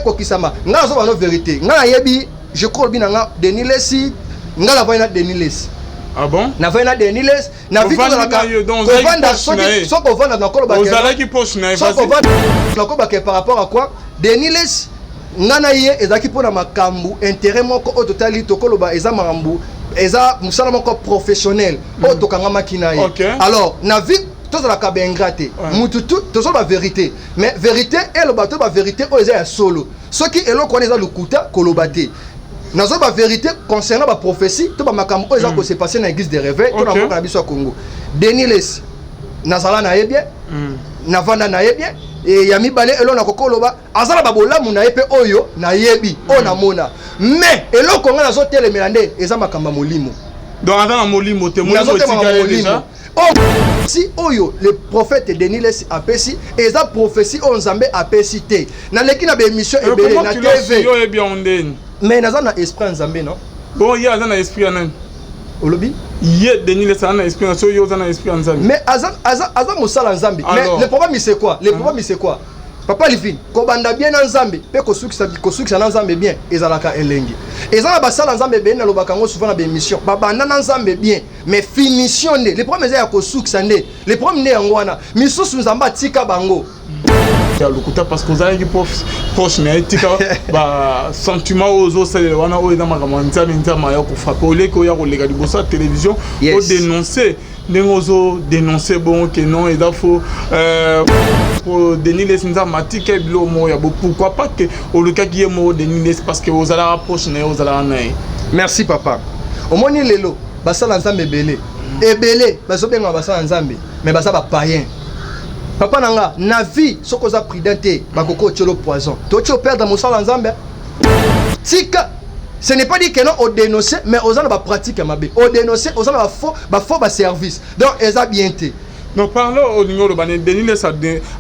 ekokisama nga zo bano vérité nga yebi je crois bien nga Denis Lesi nga la voyana Denis Lesi. Ah bon? Na voyana Denis Lesi na vite la ka kovanda so kovanda na koloba ke ozala ki poche na so kovanda na koloba ke par rapport à quoi Denis Lesi nga na ye ezaki pona makambu intérêt moko o totali tokoloba eza makambu eza musala moko professionnel o tokanga makina ye. Alors na vite tous la cabe ingraté mutu tous la vérité mais vérité et le bateau la vérité o eza ya solo ceux qui elo connaissent le kuta kolobate nazo ba vérité concernant ba prophétie to ba makambo o eza ko se passer na église de réveil to na moko na biso Congo Denis Lesi nazala na ye bien na vanda na ye bien et yami balé elo na kokoloba azala ba bolamu na ye pe oyo na yebi o na mona mais elo konga nazo telemela nde eza makamba molimo donc azala molimo te molimo déjà. Oh, si oyo le prophète Denis Lesi apesi eza prophétie on Nzambe apesi te na leki na be émission ebele na TV mais naza na esprit Nzambe non bon ya na esprit anan olobi ye Denis Lesi na esprit so yo na esprit Nzambe mais aza musala Nzambe mais le problème c'est quoi Papa Livin, kobanda bien na Nzambe, pe kosukisa na Nzambe bien, ezalaka elengi. Ezala basala Nzambe bien na lobaka ngo souvent na be émission. Babanda na Nzambe bien, mais finition ne. Le problème est kosukisa ne. Le problème ne yango wana. Misusu Nzamba tika bango. Ya lokuta parce que ozali proche na tika ba sentiment ozo sele wana o eza makama nzama ya kufapa oleko ya kolega libosa télévision o dénoncer nengozo dénoncer bon que non il faut pour Denis Lesi nzama tika bilo mo ya pourquoi pas que au le cas qui est mo Denis Lesi parce que ozala approche na ozala na. Merci papa. Omoni lelo basala Nzambe ebele bazobenga basala Nzambe mais basala païen. Papa nanga na vie soko za prudente bakoko tchelo poison to tcho perdre mon sala Nzambe tika ce n'est pas dit que non au dénoncer mais aux gens ba pratique mabe au dénoncer aux gens ba faux ba service donc eza bien té. Non parlons au niveau de Denis Lesi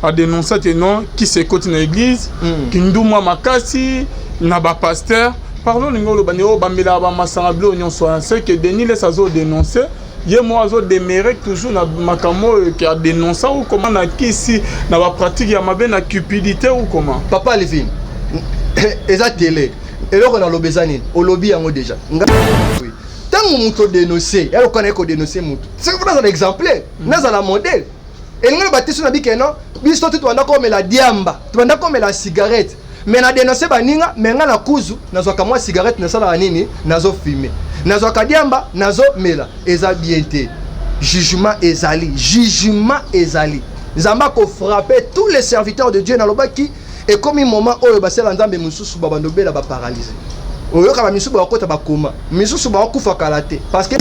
a dénoncé que non qui se côte dans l'église qui nduma makasi na ba pasteur parlons au niveau de baneo bambela ba masangablo nyonso c'est que Denis Lesi a dénoncé. Yé moi zo déméré toujours na makamo qui a dénoncé ou comment na kisi na ba pratique ya mabe na cupidité ou comment papa Levin eza télé et là on a l'obésani au lobby yango déjà tant muto dénoncer elle connaît ko dénoncer muto c'est pour ça l'exemplaire naza la modèle et ngalo batiso na bikeno biso tout wanda comme la diamba tu wanda comme la cigarette mais na dénoncer baninga mais nga na kuzu nazo kamwa cigarette na sala nini nazo fumer nazo kadiamba nazo mela eza bien té jugement ezali Nzamba ko frapper tous les serviteurs de Dieu na lobaki et comme un moment oyo basela Nzambe mususu babandobela ba paralysé oyo ka ba misusu ba kota ba koma misusu ba kufa kalaté parce que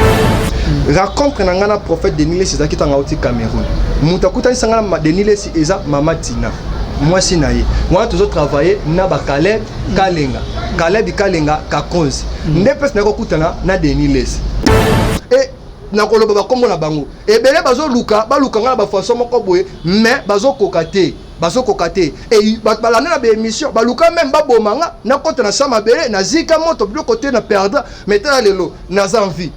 rencontre na ngana prophète Denis Lesi zaki tanga oti Cameroun mutakuta sangana Denis Lesi eza mama Tina moi si naye moi toujours travailler na ba Caleb Kalenga Kakonzi ndepes na kokutana na Denis Lesi et na koloba ba kombo na bango et belé bazo luka ba luka ngana ba façon moko boye mais bazo kokate et balana na ba émission ba luka même ba bomanga na kota na sama belé na zika moto bio côté na perdre metala lelo na envie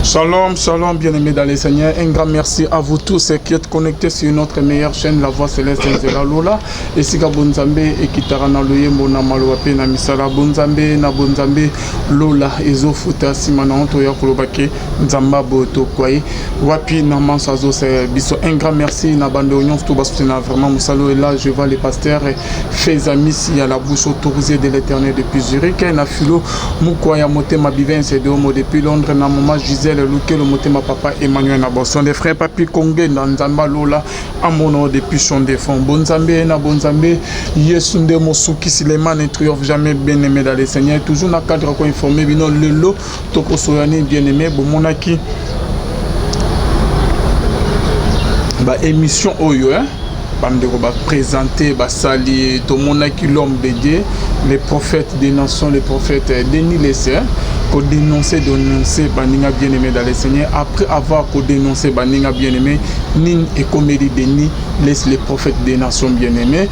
Shalom, shalom, bien-aimés dans les Seigneurs. Un grand merci à vous tous qui êtes connectés sur notre meilleure chaîne, La Voix Céleste de la Lola. Et si Bonzambe et Kitara Loye, Mona Malouape, na Misala Bonzambe, na Bonzambe, Lola, Ezo Futa, Simana Antoya Kolobake, Nzamba Boto Kwaye, Wapi, Naman Sazo, c'est Bisso. Un grand merci, Nabande Oignon, tout bas, vraiment Moussalo. Et là, je vois les pasteurs, faits amis, il y a la bouche autorisée de l'éternel depuis Zurich, et na Filo, Moukwaya, Motema Bivin, c'est de Homo depuis Londres, na Maman Gisèle. Le motema papa Emmanuel Nabosson des frères papi Congé dans Nzamba Lola amono depuis son défend Bonzambe na Bonzambe Yesunde Mosuki Sileman ne triomphe jamais bien aimé dans les Seigneurs toujours na cadre quoi informé bino lelo toko soyani bien aimé bomonaki ba émission oyo hein bandeko ba présenter ba sali to monaki l'homme de Dieu les prophètes des nations les prophètes Denis Lesi pour dénoncer baninga bien-aimé dans les Seigneurs après avoir dénoncé baninga bien-aimé Nin et comédie Denis laisse les prophètes des nations bien-aimées.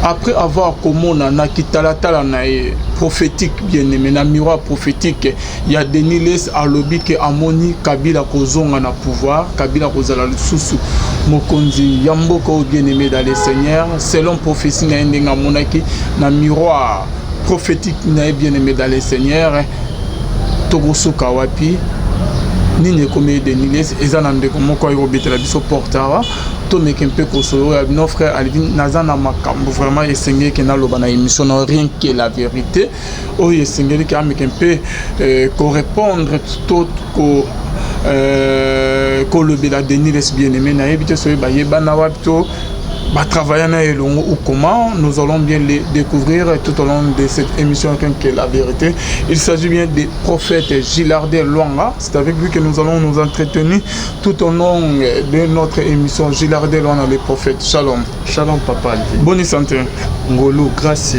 Après avoir commandé na kitalatala na prophétique bien-aimé, na miroir prophétique, il y a Denis laisse à lobby que Amoni Kabila kozonga na pouvoir, Kabila kozala lususu mokonzi yamboko bien-aimé dans les seigneurs, selon prophétie na ndenga monaki na miroir prophétique na bien-aimé dans les seigneurs. Togosuka wapi nini comme Denis ezanande comme quoi robetela biso portara to meke mpe kosolo ya nos frères Alvin nazana makambo vraiment esengeli que na loba na émission na rien que la vérité o esengeli que ameke mpe ko répondre tout ko lobela Denis bien-aimé na ebite so ba yebana wapi to travailler ou comment nous allons bien les découvrir tout au long de cette émission qui est la vérité. Il s'agit bien des prophètes Gilardé Luanga. C'est avec lui que nous allons nous entretenir tout au long de notre émission Gilardé Luanga, les prophètes. Shalom. Shalom papa. Bonne santé. Ngolo, grâce,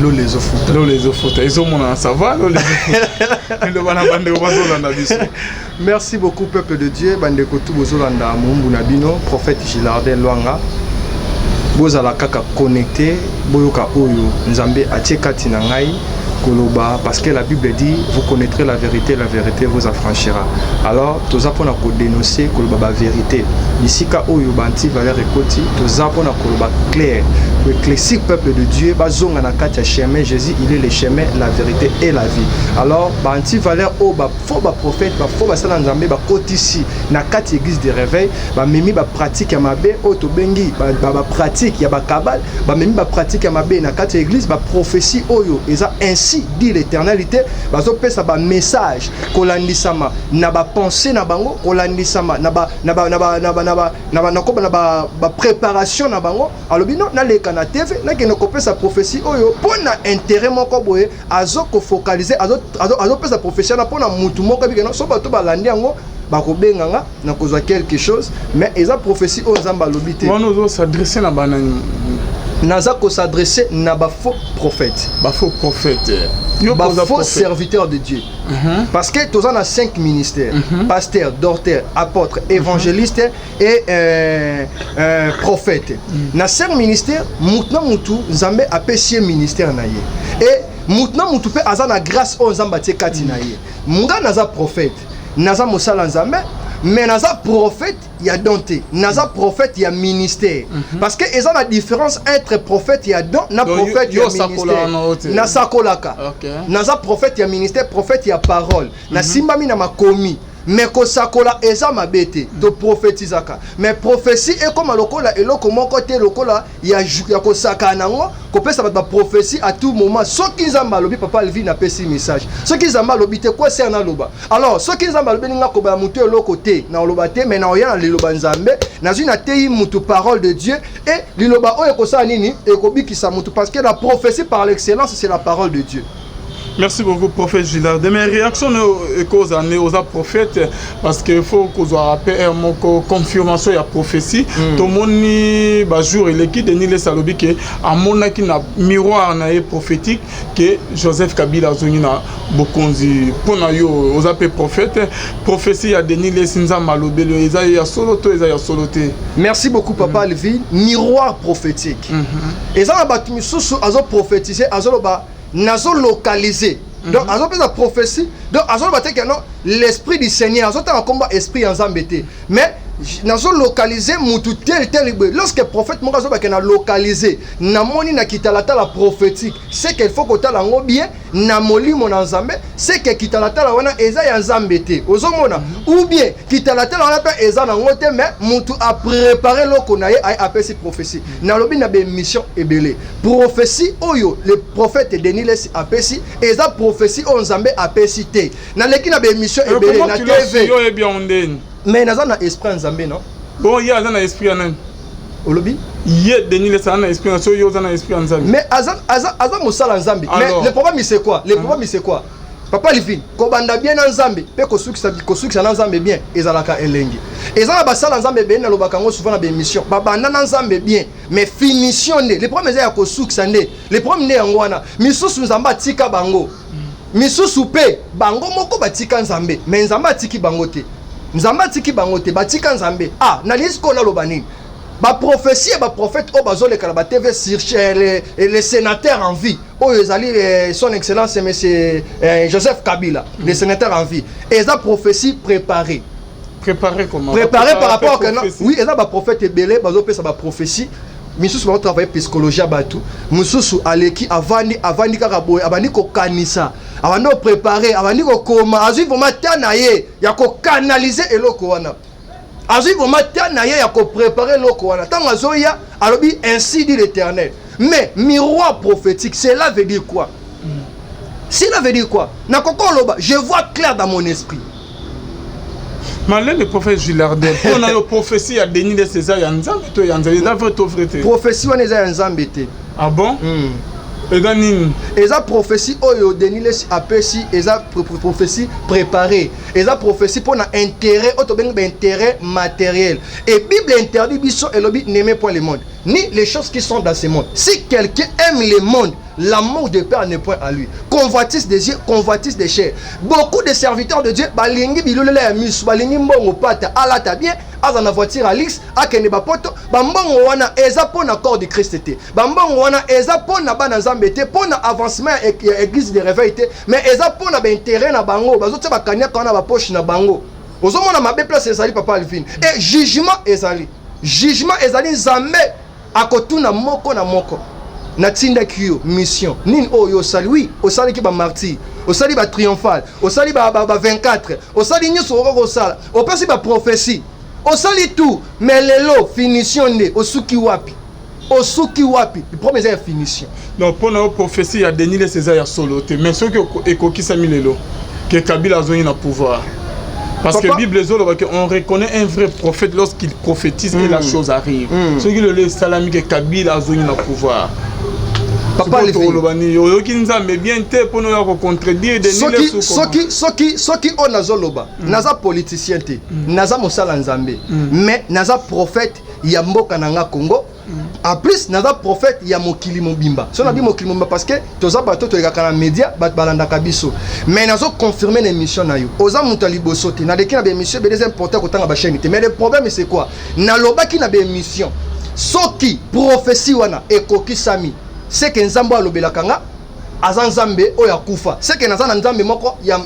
l'eau les ofuta. L'eau les ofuta. Ils ont mon ça va, l'eau les ofuta. Merci beaucoup peuple de Dieu. Bande kotu bozolanda mumbu nabino, prophète Gilardé Luanga. Bozala kaka connecté boyoka oyo nzambe atie kati na ngai koloba parce que la Bible dit vous connaîtrez la vérité vous affranchira. Alors toza pona ko dénoncer koloba ba vérité ici ka oyo banti valeur ekoti toza pona koloba clair le classique peuple de Dieu bazonga na kati ya chemin Jésus il est le chemin la vérité et la vie. Alors banti valeur o ba faux ba prophète ba faux ba sala nzambe ba kotisi na kati église de réveil ba memi ba pratique ya mabe o to bengi ba pratique ya ba kabal ba memi ba pratique ya mabe na kati église ba prophétie oyo eza ainsi dit l'éternalité bazo pesa ba message kolandisama na ba pensée na bango kolandisama na ba préparation na bango alobino na leka na TV na keno kopesa prophétie oyo pona intérêt moko boye azo ko focaliser azo pesa prophétie na pona mutu moko bikeno so bato balandi yango bakobenganga na kozwa quelque chose mais eza prophétie oyo nzamba lobité on ozo s'adresser na banani naza ko s'adresser na ba faux prophète ba faux serviteur de Dieu. Parce que tous on a 5 ministères, pasteur, docteur, apôtre, évangéliste et prophète. Na 5 ministères, mutna mutu nzambe apesi ministère na ye. Et mutna mutu pe azana grâce o nzamba tie kati na ye. Munga naza prophète, naza mosala nzambe, mais naza prophète il y a donté, naza prophète il y a ministère. Parce que ils ont la différence entre prophète il y a don, na prophète il y a ministère. Na sakolaka. Naza prophète il y a ministère, prophète il y a parole. Na simbami na makomi. Mais ko sakola eza mabete to prophétisaka. Mais prophétie est comme lokola eloko moko te lokola ya ko sakana ngo ko pesa ba prophétie à tout moment. Ce qui nzamba lobi papa Alvi na pesi message. Ce qui nzamba lobi te quoi c'est na loba. Alors ce qui nzamba lobi nga ko ba mutu eloko te na loba te mais na oya na liloba nzambe na zina tei mutu parole de Dieu et liloba o ko sa nini e ko bikisa mutu parce que la prophétie par l'excellence c'est la parole de Dieu. Merci beaucoup, prophète Gillard. De mes réactions aux prophètes, parce qu'il faut qu'on soit rappelé une confirmation de la prophétie. Tout le monde, jour, il est qui Denis les Salobi, qui a mon miroir prophétique, que Joseph Kabila Zonina Bokonzi, pour aux appels prophètes, prophétie à Denis les Sinza Malobé, Esaïa Soloto, Esaïa Soloté. Merci beaucoup, papa Alvi. Miroir prophétique. Et ça, on a prophétisé, nazo localisé. Donc azo pesa prophétie. Donc azo bateke non l'esprit du Seigneur azo ta combat esprit en zambete. Mais nazo localiser mutu tel lorsque prophète mo azo bakena localiser na moni na kitalata la prophétique c'est qu'il faut que ta lango bien na molimo na nzambe c'est que kitalata la wana eza ya nzambete ozomona ou bien kitalata la wana pe eza na ngote mais mutu a préparé loko na ye a apesi prophétie na lobi na be mission ebele prophétie oyo le prophète Denis les apesi eza prophétie o nzambe apesi te na leki na be mission ebele na TV mais naza na esprit nzambe non bon il y a un esprit en olobi il Denis les a un esprit en so yo za na esprit nzambe mais aza mosala nzambe mais le problème c'est quoi papa Livin ko banda bien nzambe pe ko sukisa na nzambe bien ezalaka elengi ezala basala nzambe be na lobaka ngo souvent na be mission ba banda na nzambe bien mais finition ne le problème ya ko sukisa ne le problème ne yango wana misusu nzamba tika bango misusu pe bango moko batika nzambe mais nzamba tiki bango te nzamba tiki bangote batika nzambe na lisko na lobani ba prophétie ba prophète o bazole kala ba TV sur les sénateurs en vie son excellence monsieur Joseph Kabila les sénateurs en vie et ça prophétie préparée comment préparé par rapport à oui et ça ba prophète belé bazo pesa ba prophétie misusu ba travailler psychologie batu mususu aleki avandi kaka boy abandi ko kanisa abandi ko préparer abandi ko koma azui vraiment tanaye ya ko canaliser eloko wana azui vraiment tanaye ya ko préparer eloko wana tant azoya alobi ainsi dit l'Éternel. Mais miroir prophétique, cela veut dire quoi? Cela veut dire quoi? Je vois clair dans mon esprit. Malgré le prophète Gilardin, on a une prophétie à Denis de César, il y a un prophétie, on est un ah bon? Et ça prophétie, oh Denis apesi, et ça prophétie préparée, et ça prophétie pour un intérêt, intérêt matériel. Et Bible interdit biso et lobby n'aimez point le monde, ni les choses qui sont dans ce monde. Si quelqu'un aime le monde, l'amour de Père n'est point à lui. Convoitise des yeux, convoitise des chairs. Beaucoup de serviteurs de Dieu, balingi bilule la mus, balingi mbongo pata, ala ta bien, azana voiture Alix, akene bapoto, bambongo wana eza pour l'accord de Christ té. Bambongo wana eza pour na bana nzambe té, pour na avancement église de réveil té, mais eza pour na intérêt na bango, bazote bakanya kana ba poche na bango. Ozomona mabe place ezali papa Alvin. Et jugement ezali. Jugement ezali nzambe akotuna moko na moko. Natinda kiyo mission nini oyo sali oui osali ki ba martyr osali ba triomphal osali ba 24 osali nyoso oko sala opesi ba prophétie osali tout mais lelo finition ne osuki wapi le premier est finition. Donc pour la prophétie il y a Denis de César ya solo te mais ceux qui ekokisa milelo que Kabila azoni na pouvoir parce que la Bible on reconnaît un vrai prophète lorsqu'il prophétise et la chose arrive. Ceux qui le salami que Kabila azoni na pouvoir. Papa les filles. Mais bien te pour nous contredire des qui on a zoloba. Naza politicien te. Naza mosala nzambe. Mais naza prophète ya mboka nanga Congo. En plus naza prophète ya mokili mobimba. So na bi mokili mobimba parce que toza bato to ekaka na média bat balanda kabiso. Mais nazo confirmer l'émission na yo. Oza muta liboso te. Na deki na be émission be des important ko tanga ba chaîne te. Mais le problème c'est quoi? Na loba ki na be émission. Soki prophétie wana ekoki sami. C'est que nzambo alobela kanga azan nzambe oya kufa c'est que nazana nzambe moko ya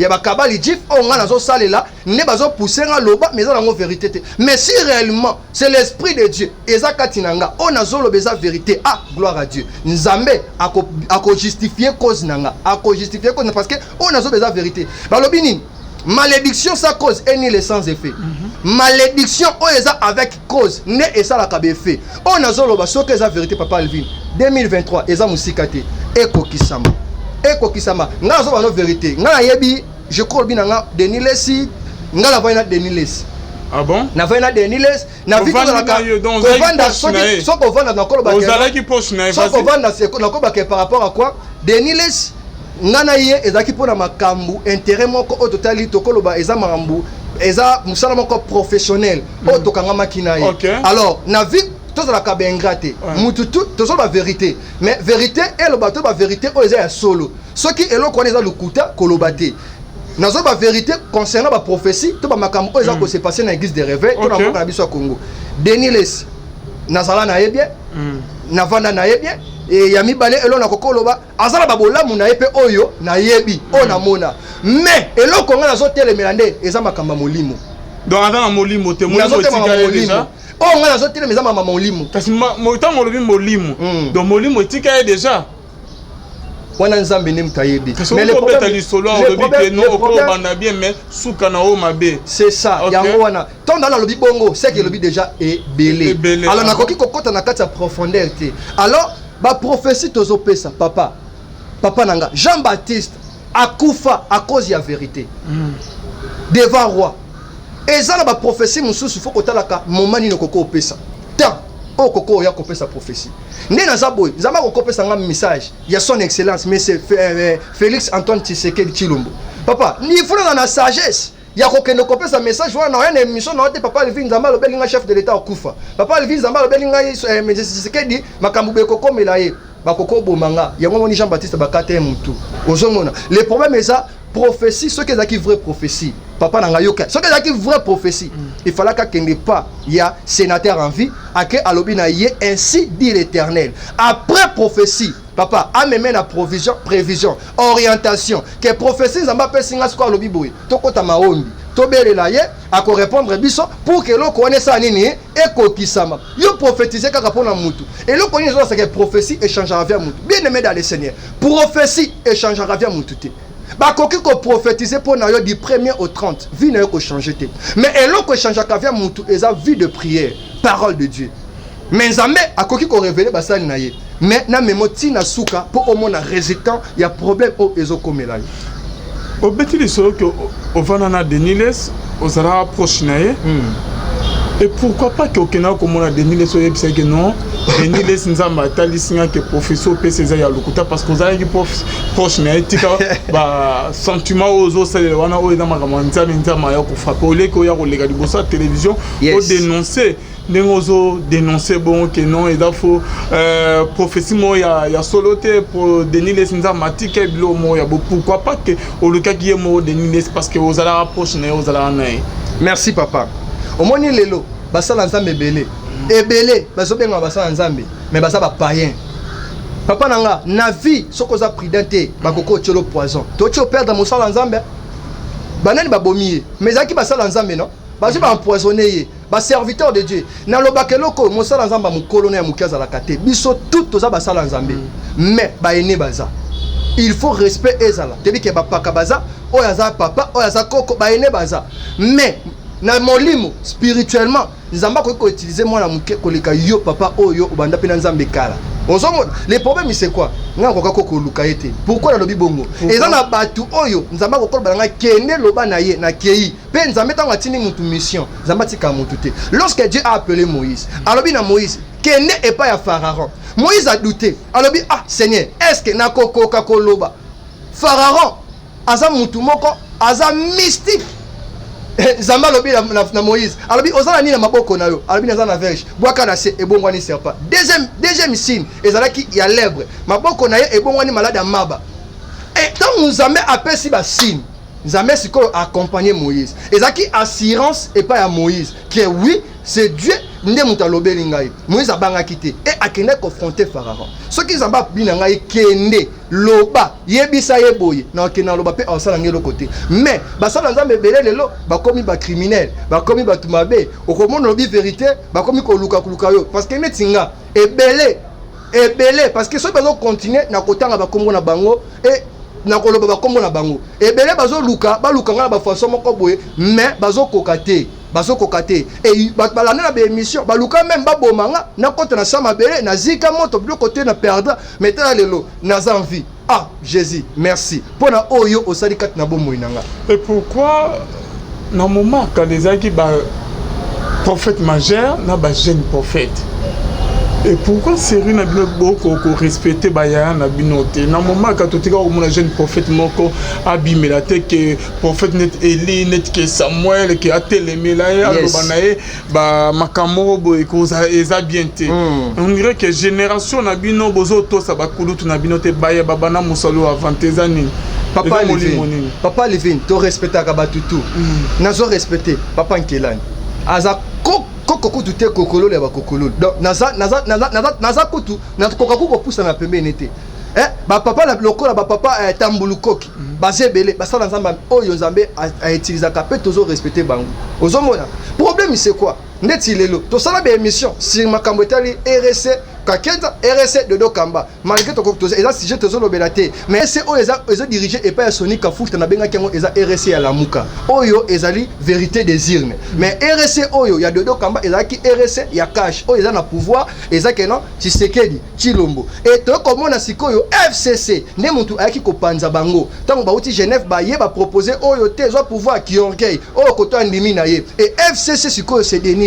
bakabali jif o nga nazo salela ne bazo pousser nga loba mais za ngo vérité te mais si réellement c'est l'esprit de Dieu ezaka tinanga o nazo lobeza vérité gloire à Dieu nzambe ako justifier cause nanga ako justifier cause parce que o nazo beza vérité balobi nini malédiction sa cause et ni les sans effet. Malédiction o eza avec cause ne esa la kabe fait. On a zolo so que eza vérité papa Alvin. 2023 eza musikate eko kisama. Nga zo bano vérité. Nga yebi je crois bien nga Denis Lesi nga la voina Denis Lesi. Ah bon? Na voina Denis Lesi na vito na ka. Kovanda so kovanda na koloba. Ozala ki poche na so kovanda c'est na koloba par rapport à quoi? Denis Lesi ngana ye ezaki pona makambu intérêt moko o totali tokoloba eza makambu eza musala moko professionnel o tokanga makina ye. Alors na vie tous la kabengrate mututu tous la vérité mais vérité et le bateau ba vérité o eza ya solo ce qui est lo connaît eza lukuta kolobate nazo ba vérité concernant ba prophétie to ba makambu o eza ko se passer na église de réveil to na moko na biso ya Congo Denis Les nazala na ye bien na vanda na ye bien et yami balé elo na kokoloba azala babola muna yepe oyo na yebi o na mona mais elo konga na zotele melande eza makamba molimo donc azana molimo te molimo tika déjà o nga na zotele meza mama molimo kasi moita molimo donc molimo tika déjà wana nzambe ne mutayebi mais le problème solo on le dit non ko bana bien mais souka na o mabe c'est ça yango wana tant dans le lobi bongo c'est que le lobi déjà est belé alors na koki kokota na kati ya profondeur te alors ba prophétie tozo pesa papa nanga Jean-Baptiste akufa à cause ya vérité devant roi ezala ba prophétie mususu faut kotalaka moment ni koko pesa tant o koko ya kopesa prophétie ne na zaboy zama koko pesa nga message ya son excellence mais c'est Félix Antoine Tshisekedi Tshilombo papa ni funa na sagesse ya kokende kopesa message wana na émission na te papa Alvin Nzamba lobelinga chef de l'état okufa papa Alvin Nzamba lobelinga Tshisekedi makambu be kokomela ye bakoko bomanga yango moni Jean-Baptiste bakate mutu ozomona le problème est ça prophétie ce que ça qui vraie prophétie papa nanga yoka ce que une vraie prophétie il fallait qu'il n'y ait pas il y a sénateur en vie à que alobina yé ainsi dit l'Éternel après prophétie papa amène la prévision orientation que prophétie nzamba pesinga siko alobi boy tokota maombi tobelela ye ako répondre biso pour que l'on connaisse nini et kokisama yo prophétiser kaka pona mutu et l'on connaît c'est que prophétie échangera via mutu bien aimé dans le Seigneur prophétie échangera via mutu te bakoki ko prophétiser pour na yo du 1er au 30 vie na yo ko changer te mais eloko ko changer ka via mutu eza vie de prière parole de Dieu mais nzambe akoki ko révéler basali na ye mais na memoti na suka pour au moins résultat il y a problème au ezokomela au bêtis solo que au vanana de Niles aux arabes proches naé et pourquoi pas que aucun comme on a de Niles au yebisa que non de Niles nzamba talisinga que professeur PCZ ya lukuta parce que aux arabes proches naé tika ba sentiment aux autres c'est wana o ina makamanza nzamba ya ko frapper ole ko ya ko lega libosa télévision au dénoncer nengozo dénoncer bon que non il faut prophétie mo ya soloté pour Denis les nzamba tika bilo mo ya pourquoi pas que au le cas qui est mo Denis parce que aux ala approche né aux ala naé merci papa au moni lelo basala nzambe belé ebelé bazobenga basala nzambe mais basala païen papa nanga na vie sokoza prudente bakoko tchelo poison to tcho perdre mo sala nzambe banani babomié mais zaki basala nzambe non bazo ba empoisonner ba serviteur de Dieu na lobakeloko mo sala nzamba mo colonel mo kaza la kate biso tout toza basala nzambe mais ba ene baza il faut respect ezala te bi ke ba paka baza oyaza papa oyaza koko ba ene baza mais na molimo spirituellement nzamba ko utiliser moi na muke koleka yo papa oyo obanda pe na nzambe kala les problèmes c'est quoi nga ko kako luka ete pourquoi na lobi bongo eza na batu oyo nzamba ko kolba kene loba na ye na kei pe nzamba tanga tini mutu mission nzamba tika mutu te lorsque Dieu a appelé Moïse alobi na Moïse kene et pas ya Pharaon Moïse a douté alobi ah Seigneur est-ce que na koko kakoloba Pharaon aza mutu moko aza mystique Zamba lobi na Moïse alobi ozala ni na maboko na yo alobi na na verge boaka na se ebongwani serpent deuxième signe ezalaki ya lèvre maboko na ye ebongwani malade ya maba et donc nous amé appelé si ba signe Nzambe siko accompagner Moïse ezaki assurance et pas à Moïse que oui c'est Dieu nde mutalobeli ngai Moïse abanga kité et akende confronter Pharaon ce qui Nzamba bina ngai kende loba yebisa yeboye na kena loba pe osala ngelo côté mais basala Nzambe belé lelo bakomi ba criminel bakomi ba tumabe okomona lobi vérité bakomi ko luka yo parce que netinga ebelé parce que ceux bazo continuer na kotanga bakombo na bango et na koloba bakombo na bango ebele bazo luka baluka ngala ba façon moko boye mais bazo kokate et balana na ba émission baluka même babomanga na kota na sama belé na zika moto de côté na perdre metala lelo na envie ah Jésus merci pona oyo osali kat na bomo inanga et pourquoi na moment quand les aki ba prophète majeur na ba jeune prophète et pourquoi série na bino boko ko respecter baya na binote na moment quand tu tika au jeune prophète moko abimela te que prophète net Eli net que Samuel que atelemela ya lobanae ba makamoro boy ko eza bien te on dirait que génération na bino bozo to sa bakulutu na binote baya babana musalo avantezani papa Livin to respecter ka batutu nazo respecter papa Nkelani aza koko tout kokolo le ba kokolo donc naza kutu na kokaku ko poussa na pembeni te ba papa la lokola ba papa tambulukoki bazebele basala nzamba oyo nzambe a utiliser ka pe tozo respecter bango ozomona problème c'est quoi ndeti lelo to sala ba émission sur makambo etali RC kakenda RC de Dokamba malgré to ko eza sujet tozo lobelate mais c'est oyo eza dirigé et pas Sonic Kafuta na benga kengo eza RC ya lamuka oyo ezali vérité des urnes mais RC oyo ya de Dokamba ezaki RC ya cash oyo eza na pouvoir ezaki non Tshisekedi Chilombo et to komona sikoyo FCC ne mutu ayaki ko panza bango tango ba uti Genève ba ye ba proposer oyo te zo pouvoir ki orgueil oyo koto andimi na ye et FCC sikoyo c'est Denis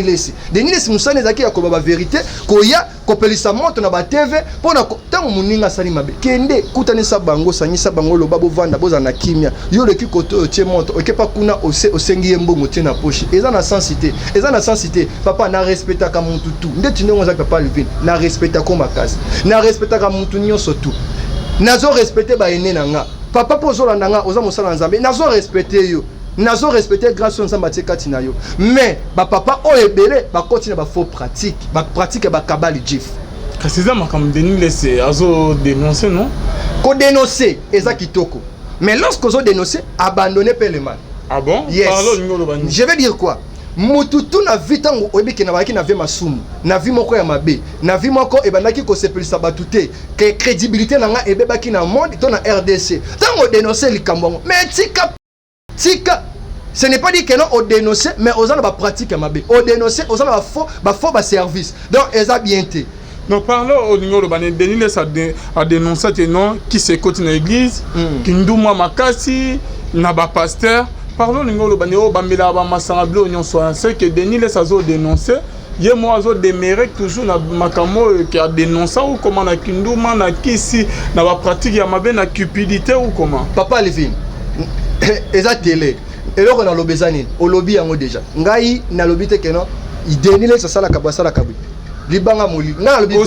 Lesi musane ezaki ya ko ba vérité ko ya ko pelisa moto na ba TV pona tango muninga sali mabe kende kutanisa bango sanyisa bango loba bovanda boza na kimia yo leki koto tie moto okepa kuna osengi mbongo tie na poche eza na sensité papa na respecta ka muntu tu ndeti ndongo za papa Livin na respecta ko makasi na respecta ka muntu nyonso tu nazo respecter ba ene nanga papa pozola nanga oza mosala nzambe nazo respecter yo nazo respecter grâce nzambe atie kati na yo mais bapapa oyo ebele bakoti na bafaux pratique bapratique bakabali jif kasi eza makambo Denis Lese azo dénoncer non kodénoncer eza kitoko mais lorsque ozo dénoncer abandonner pe le mal. Ah bon? Yes. Parlons, je vais dire quoi? Mututu na vie tango oyebiki na baki na vie masumu na vie moko ya mabe na vie moko ebandaki ko sepelisa batute que crédibilité na nga ebebaki na monde to na RDC tango dénoncer likambo mais tika ce n'est pas dit que non on dénoncer mais aux gens ba pratique ya mabe on dénoncer aux gens ba faux ba service donc eza bien té. Non, parlons au niveau de Denis Lese a dénoncé que non qui s'écoute dans l'église qui ndouma makasi na ba pasteur. Parlons de ngolo baneo bambela ba masangablo nyon soit c'est que Denis Lese a dénoncé ye moi azo déméré toujours na makamo qui a dénoncé ou comment na kinduma na kisi na ba pratique ya mabe na cupidité ou comment papa Levin eza télé et là on a lobezani au lobby yango déjà ngai na lobby te que non Denis Lese sala kabasala kabu libanga moli na lobby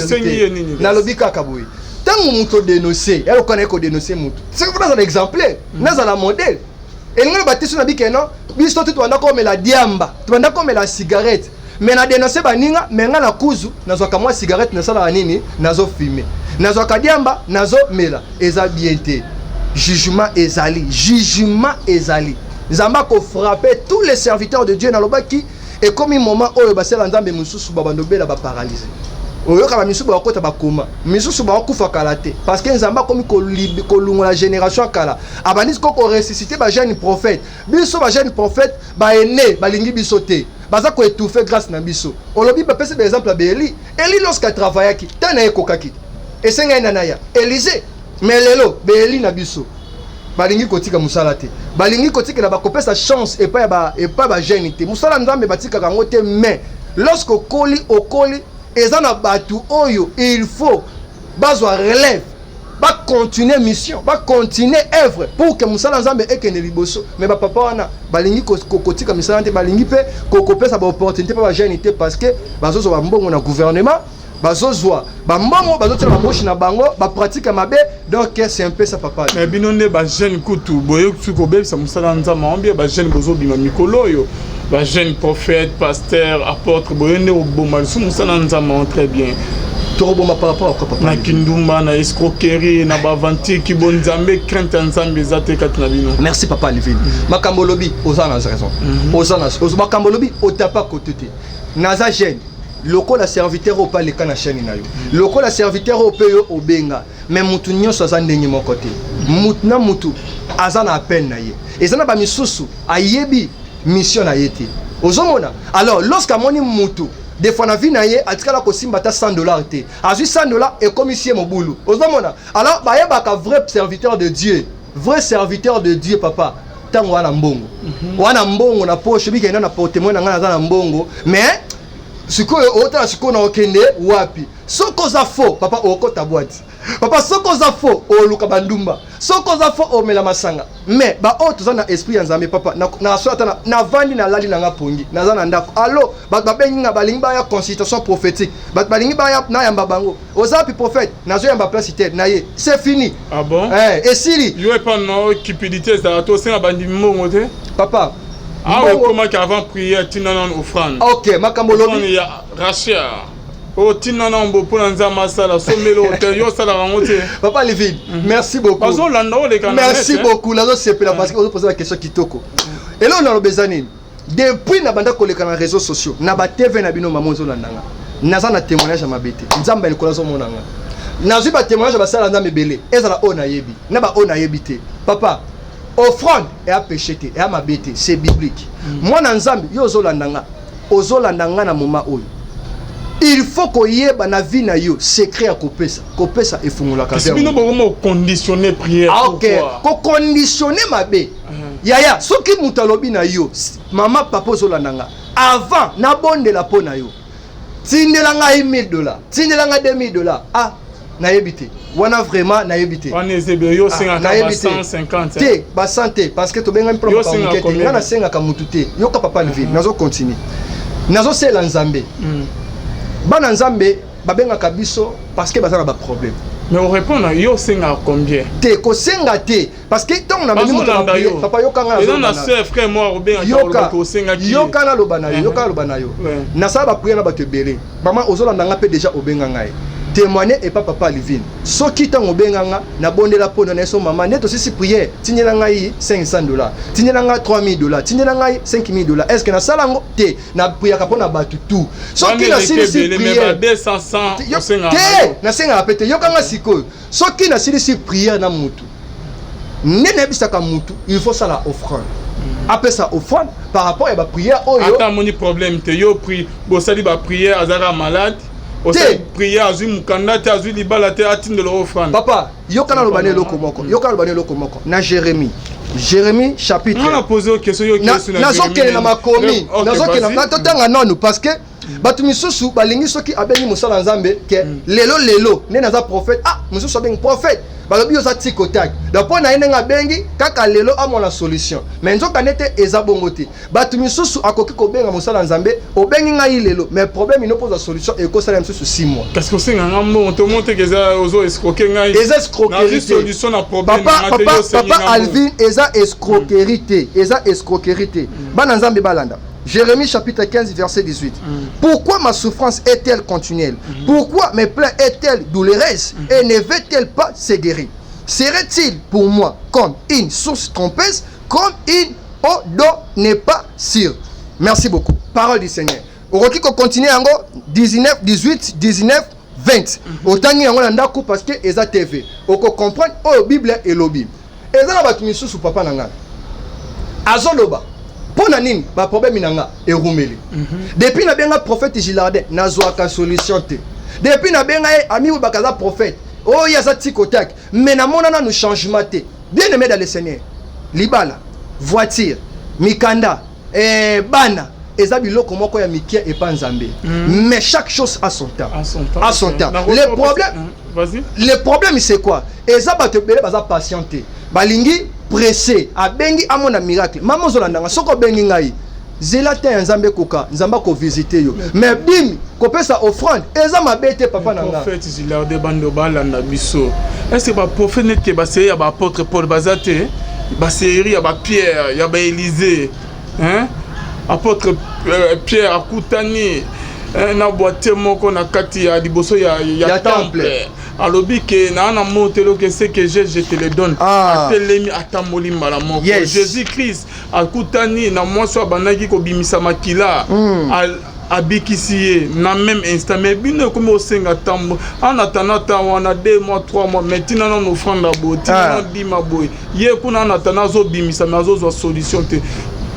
na lobby kakaboui tango muto dénoncer elle connaît ko dénoncer muto c'est un exemplaire na za la modèle. Et nous bâtissons na bikeno biso tu tuanda comme la diamba tuanda comme la cigarette mais na dénoncer baninga mais nga na kuzu nazo ka moi cigarette na sala nini nazo fumer nazo ka diamba nazo mela eza bienté jugement ezali nzamba ko frapper tous les serviteurs de Dieu na lobaki et comme un moment oyo basela nzambe mususu babandobela ba paralyser oyo ka ba misusu ba kota ba koma misusu ba kufa kala te parce que nzamba comme ko lunga la génération kala abanis ko ressusciter ba jeune prophète biso ba jeune prophète ba ene ba lingi biso te baza ko étouffer grâce na biso olobi ba pese par exemple à Eli lorsqu'il travaillait ki tana ekokaki et senga ina ya Élisée mais lelo Eli na biso balingi kotika musala te balingi kotika na ba kopesa chance et pas ba jeune te musala nzambe batika kango te mais lorsque okoli ezana batu oyo il faut bazwa relève ba continuer mission ba continuer œuvre pour que musala nzambe ekene liboso mais ba papa wana balingi kotika misala te balingi pe kokopesa ba opportunité pa ba jeune te parce que bazozo ba mbongo na gouvernement bazozwa ba mbongo bazotela ba moshi na bango ba pratique mabe donc c'est un peu ça papa mais binonde ba jeune kutu boyo kuko bebisa musala nzambe ambie ba jeune bozo bima mikolo yo ba jeune prophète pasteur apôtre boyende oboma sou musala nzambe très bien toroboma par rapport à quoi papa na kindumba na escroquerie na ba vanti ki bonzambe crainte nzambe zate katina bino merci papa Levin makambo lobi ozana raison ozana makambo lobi otapa côté naza jeune loko la serviteur au pas les kana chaîne na yo loko la serviteur au peyo obenga mais mutu nyonso za ndenge mon côté mutna mutu azana peine na ye ezana ba misusu ayebi mission na yete ozomona alors lorsqu'à moni mutu des fois na vie na ye atikala ko simba ta $100 te azui $100 et commissaire mobulu ozomona alors ba yeba ka vrai serviteur de Dieu papa tango wana mbongo na poche bika na portemone na ngana za na mbongo mais sikoyo ota sikoyo na okende wapi soko za fo papa okota boîte papa soko za fo oluka bandumba soko za fo omela masanga mais ba o toza na esprit ya nzambe papa na soata na vandi na lali na nga pongi naza na ndako allo ba bengi nga balingi ba ya consultation prophétique ba balingi ba ya na yamba bango ozapi prophète nazo yamba place terre na ye c'est fini. Ah bon et sili yo pas no cupidité za to senga bandi mbongo te papa. Ah oui, comment qu'avant prière, tinanan offrande. Ok, makambo lobi. Il y a rachia. Oh, tinanan bo pour nzama sala, somelo hotel, yo sala rangote. Papa Levin, merci beaucoup. Merci beaucoup. Là, c'est parce que vous posez la question kitoko. Et là, on a le besoin. Depuis na banda koleka na réseaux sociaux, na ba TV na bino mamonzo landanga. Naza na témoignage ma bête. Nzamba likola zo monanga. Nazu ba témoignage ba sala nzambe belé. Ezala ona yebi. Na ba ona yebité. Papa offrande et à péché et à ma bête, c'est biblique. Moi nanzambi yo ozolandanga na moment oyo. Il faut que yeba na vie na yo secret à kopesa et fungula ka. C'est bino bomo conditionner prière. Ah OK, ko conditionner mabe. Yaya, soki mutalobi na yo, mama papa ozolandanga avant na bonde la po na yo. Tindelanga $1000, tindelanga $2000. Ah, na yebité. Wana vraiment na yebité. On est yo 150. Té, ba santé parce que to benga mpromo ka mukete. Ngana senga ka mutute. Yo ka papa Levin, nazo continue. Nazo sela nzambe. Bana nzambe ba benga ka biso parce que bazana ba problème. Mais on répond à yo senga combien? Te ko senga te parce que tant on a mis papa yokanga et on a ce frère moi Robin ko senga ki yokana lobana yo yokana lobana yo na ça ba prier na ba te belé maman ozolanda nga pe déjà obenga ngai témoigner et pas papa Livine soki tant obenga nga na bondela pona na so maman neto si prière tinyela ngai $500 tinyela ngai $3000 tinyela ngai $5000 est-ce que na salango te na priya ka pona batu tout soki na si prière 200 te na senga apete yokanga sikoyo soki na si prière na mutu nene bisaka mutu il faut ça la offrande après ça offrande par rapport à ba prière oyo attends moni problème te yo pri bo sali ba prière azara malade o se prière azu mukanda te azu libala te atinde lo offrande papa yokana lobane loko moko yokana lobane loko moko na Jérémie chapitre on a posé une question yo question na zokele na makomi na zokele na totanga nonu parce que batu misusu balingi soki abengi musala nzambe ke lelo ne naza prophète mususu abengi prophète balobi oza tikotak donc po na yenga bengi kaka lelo amona solution mais nzoka nete eza bongo te batu misusu akoki ko benga musala nzambe obengi ngai lelo mais problème ino pose solution et ko sala misusu 6 mois parce que c'est nganga monte monte que za ozo escroquer ngai eza escroquerie solution na problème papa Alvin eza escroquerie bana nzambe balanda Jérémie chapitre 15 verset 18. Pourquoi ma souffrance est-elle continuelle? Pourquoi mes plaies est-elle douloureuses et ne veut-elle pas se guérir? Serait-il pour moi comme une source trompeuse, comme une eau d'eau n'est pas sûre? Merci beaucoup. Parole du Seigneur. Au requis qu'on continue en 19, 18, 19, 20. Autant qu'il y a un ndaku parce que eza TV. On comprend oh Bible et lobby. Eza na batu misusu papa nanga. Azoloba. Pona nini ba problème nanga erumeli depuis na benga prophète Gilardin nazwa ka solution te depuis na benga ami bakaza prophète oh ya za tikotak mais na mona na nous changement te bien aimé dans le Seigneur libala voiture mikanda bana eza biloko moko ya mikia et pas nzambe mais chaque chose a son temps le problème le problème c'est quoi eza ba te belé baza patienter balingi pressé abengi amona miracle maman zolandanga soko bengi ngai zela te nzambe koka nzamba ko visiter yo mais bim ko pesa offrande eza mabete papa nanga prophète Gilardin bando balanda biso est-ce que ba prophète net ke ba série ya ba apôtre Paul bazate ba série ya ba Pierre ya ba Élisée hein apôtre Pierre akutani na boîte moko na kati ya liboso ya temple alobi ke na motelo ke c'est que je te le donne atelemi atamoli mbala moko Jésus Christ akutani na mwaso abanaki ko bimisa makila abikisiye na même instant mais bino comme au senga tambo en attendant wana 2 mois 3 mois maintenant non offrande boti non bima boy ye kuna na tanazo bimisa nazo zo solution te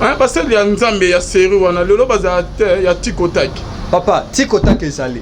hein parce que ya nzambe ya série wana lelo baza ya tikotaki papa tikotak ezali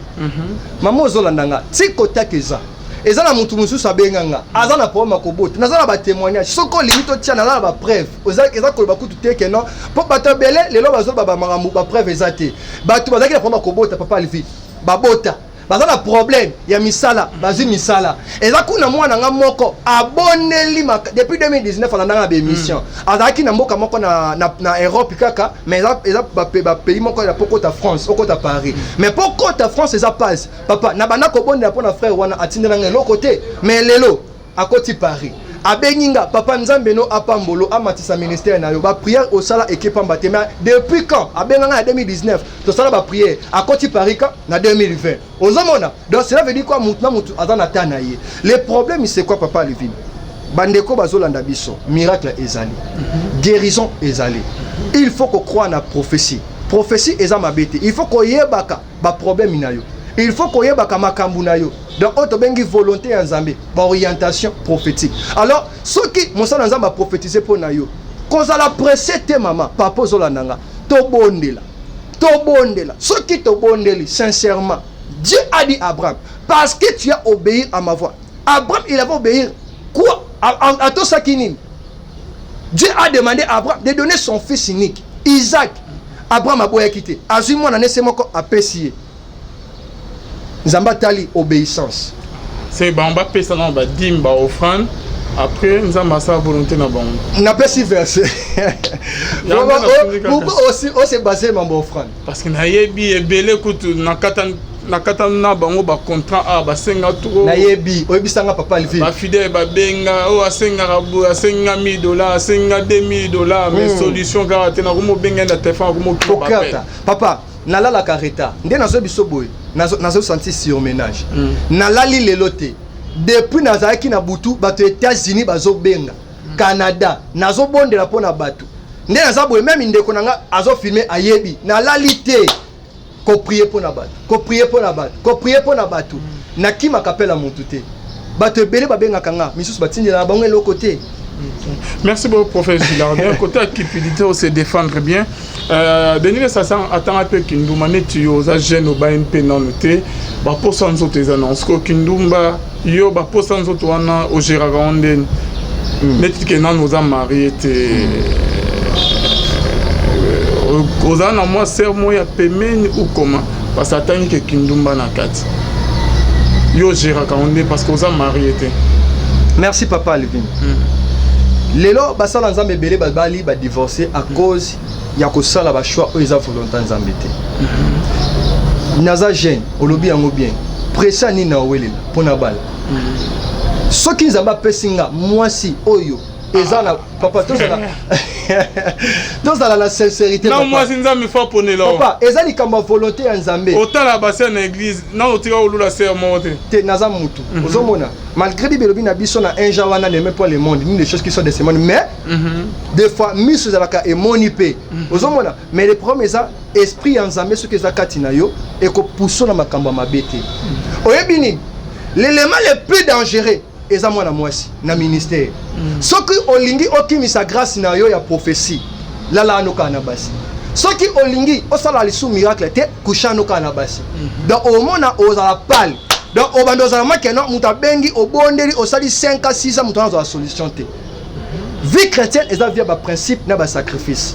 maman ozolandanga tikotak eza na mutu mususu abenganga aza na problème akobota naza na ba témoignage soko limito tia na ba preuve eza koloba kutu te ke non po bato belé lelo bazoba ba makambo ba preuve eza te bato bazaki na problème akobota papa Alvi babota baza na problème ya misala bazi misala eza kuna mwana nga moko aboneli depuis 2019 alandanga ba émission azaki na mboka moko na Europe kaka mais eza ba pays moko ya poko ta France oko ta Paris mais poko ta France eza passe papa na bana ko bonela pona frère wana atindela ngelo côté mais lelo akoti Paris abenginga papa nzambe no apambolo amatisa ministère na yo ba prière au sala équipe mbatema depuis quand abenganga en 2019 to sala ba prière akoti Paris na 2020 ozomona donc cela veut dire quoi mutu azana tana ye le problème c'est quoi papa Livine bandeko bazolanda biso miracle ezali guérison ezali il faut qu'on croire na prophétie eza mabete il faut qu'on yebaka ba problème na yo il faut qu'on yebaka makambu na yo donc on bengi volonté ya nzambe ba orientation prophétique alors soki mosala nzamba prophétiser pour na yo kozala pressé te mama papa zolandanga to bondela soki to bondeli sincèrement Dieu a dit à Abraham parce que tu as obéi à ma voix Abraham il avait obéi quoi à tout ça qui Dieu a demandé à Abraham de donner son fils unique Isaac Abraham a boya quitté azui mwana nese moko apesiye Nzamba tali obéissance. C'est bamba pesa na ba dimba offrande après nzamba sa volonté na bango. Na pas si verset. Pourquoi aussi basé mambo offrande? Parce que na yebi ebele kutu na katan na katana bango ba contrat a ba senga to na yebi oyebisanga papa Alvin ba fidèle ba benga o asenga rabu asenga $1000 asenga $2000 mais solution karate na ko mo benga na téléphone ko mo kokata papa nalala kareta nde nazo biso boy nazo senti surménage nalali lelote depuis nazalaki na butu bato États-Unis bazo benga Canada nazo bondela pona bato nde naza boy même ndeko nanga azo filmer ayebi nalali te ko prier pona bato ko prier pona bato ko prier pona bato nakima kapela mutu te bato ebele babenga kanga misusu batindela na bango eloko te. Merci beaucoup, professeur Gilard. D'un côté, la cupidité, on se défendre bien. Denis Sassan attend un peu Kindouma, tu as jeune au BNP non noté. Pour sans autres annonces, Kindouma, yo, pour sans autres, on a au Gérardon, mais tu nous a marié. Aux ans, moi, c'est moi, il ou comment? Parce que attends que Kindouma n'a qu'à yo Gérardon, parce qu'on a marié. Merci, papa Alvin. Lelo basala nzambe belé bali ba divorcer à cause ya ko sala ba choix o eza volonté nzambe te. Naza jeune olobi yango bien. Pressa ni na welela pona bala. Soki nzamba pesinga mwasi oyo eza na papa tozala tozala la sincérité. Non moi nzambe fa ponela. Papa eza likamba volonté ya nzambe. Otala basa na église na otika olula serment te naza mutu. Ozomona malgré bibelobi na biso na un genre wana n'aime pas le monde ni des choses qui sont des semaines mais des fois miso zalaka et monipe ozomona mais le problème eza esprit ya nzambe ce que eza katina yo et ko pousso na makambo mabete oyebini l'élément le plus dangereux eza mwana mwasi na ministère soki olingi okimisa grâce na yo ya prophétie lala anoka na basi soki olingi osala lisu miracle te kushano kana basi donc omona ozala pale donc au bandoza na makeno muta bengi obondeli osali 5 à 6 ans muta na solution te vie chrétienne eza via ba principe na ba sacrifice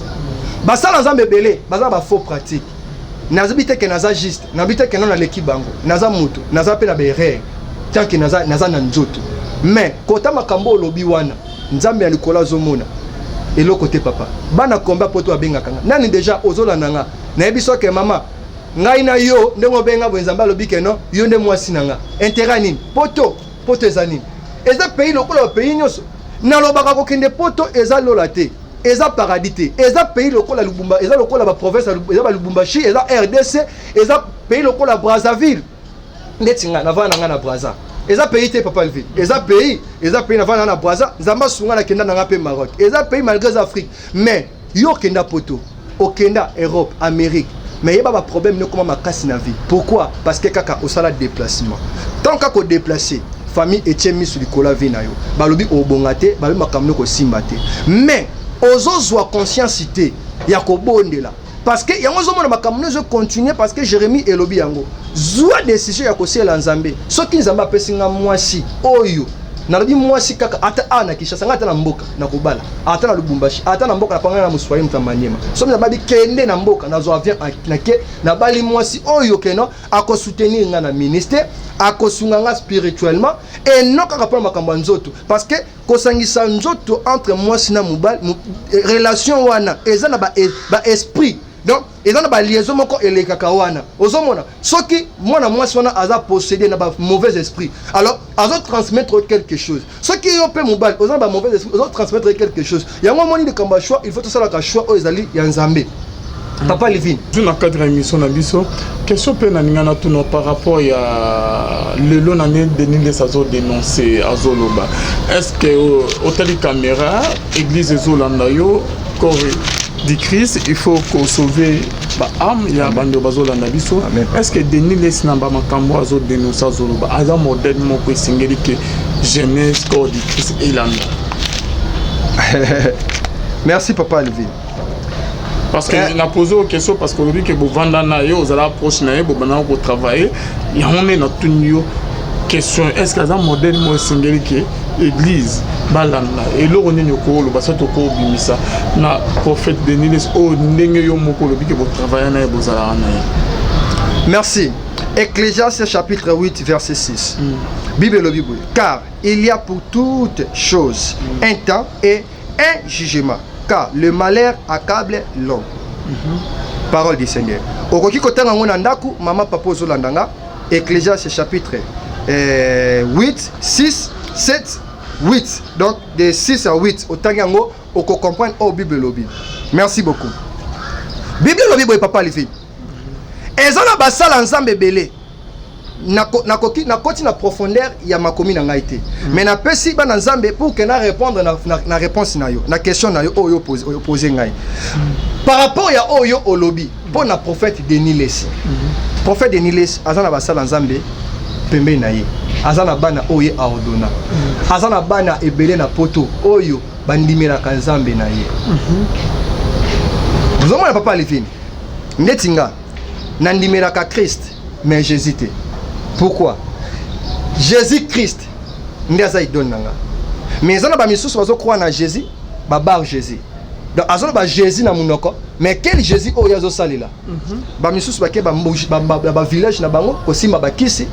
basala nzambe belé baza ba faux pratique nazibite ke naza juste nabite ke non na l'équipe bango naza mutu naza pe na ba erreur tant que naza na nzoto mais kota makambo lobi wana nzambe ya likola zomona eloko te papa bana komba poto abenga kanga nani déjà ozolanda nga na yebiso ke mama ngai na yo ndenge benga bwenzamba lobi ke no yo nde mwasi nanga intérêt nini poto eza nini eza pays lokola pays nyonso na lobaka kokende poto eza lola te eza paradis te eza pays lokola Lubumba eza lokola ba province eza ba Lubumbashi eza RDC eza pays lokola Brazzaville ndetinga na vana nga na Brazza eza pays te papa Alvin eza pays na vana na Brazza nzamba sunga na kenda na pe Maroc eza pays malgré Afrique mais yo kenda poto okenda Europe Amérique mais il y a pas de problème ne comment ma casse na vie pourquoi parce que kaka au sala déplacement tant qu'à déplacer famille et mis sur le cola vie na yo balobi obongate balobi makamno ko simbate mais ozozwa conscience té ya ko bondela parce que yango zo mona makamno zo continuer parce que Jérémie elobi yango zwa décision ya ko sela nzambe soki nzamba pesinga mwasi oyo nalobi mwasi kaka ata ana Kinshasa ngata na mboka na kobala ata na Lubumbashi ata na mboka na panga na Muswaye Mtambanyema somi na babi kende na mboka na zo avion na ke na bali mwasi oyo keno ako soutenir nga na ministère ako sunga nga spirituellement et non kaka pa makambo nzoto parce que kosangisa nzoto entre mwasi na mobali relation wana eza na ba esprit donc ils ont ba liaison moko elekaka wana ozomona soki mwana mwasi wana aza possédé na ba mauvais esprit alors azo transmettre quelque chose soki yo pe mobile oza ba mauvais esprit azo transmettre quelque chose yango moni de kamba choix il faut tout ça la choix o ezali ya nzambe papa Levin dans le cadre émission na biso question pe na ngana tuno par rapport ya le long année Denis les azo dénoncer azoloba est-ce que hôtel caméra église ezolanda yo corps du Christ, il faut qu'on sauve l'âme, il y a bande bazolanda biso. Est-ce que Denis les namba makambo azo dénoncer azoloba aza modèle moko singeli que jeunesse corps du Christ elanda. Merci papa Alvin. Parce que na posé une question parce que aujourd'hui que vous vendez na yo aux approches na yo bana ko travailler il y a on est na tunyo question est-ce que aza modèle moko singeli que église balanda et là on est nyoko lo basato ko bimisa na prophète Denis o ndenge yo moko lo bike bo travailler na bozala na. Merci. Ecclésiaste chapitre 8 verset 6. Bible le Bible. Car il y a pour toutes choses un temps et un jugement, car le malheur accable l'homme. Parole du Seigneur. Okoki kotanga ngona ndaku mama papa ozolandanga Ecclésiaste chapitre 8, 6, 7, 8. Donc de 6 à 8, autant yango, on comprend au Bible lobby. Merci beaucoup. Bible lobby boy papa les filles. Ezana basala ensemble belé. Na koti na profondeur ya makomi na ngai te. Mais na pesi ba nzambe pour que na répondre na réponse na yo, na question na yo oyo poser ngai. Par rapport ya oyo au lobby, pour na prophète Denis Lesi. Prophète Denis Lesi azana basala nzambe pembe na ye. Azana bana oyo aodona. Azana bana ebele na poto oyo bandimela ka nzambe na ye. Vous avez papa Levine. Netinga nandimela ka Christ mais Jésus te. Pourquoi? Jésus-Christ ndaza idon nanga. Mais zana ba misusu bazo croire na Jésus, ba bar Jésus. Donc azana ba Jésus na munoko, mais quel Jésus oyo azo salela? Ba misusu ba ke ba village na bango kosimba ba kisi.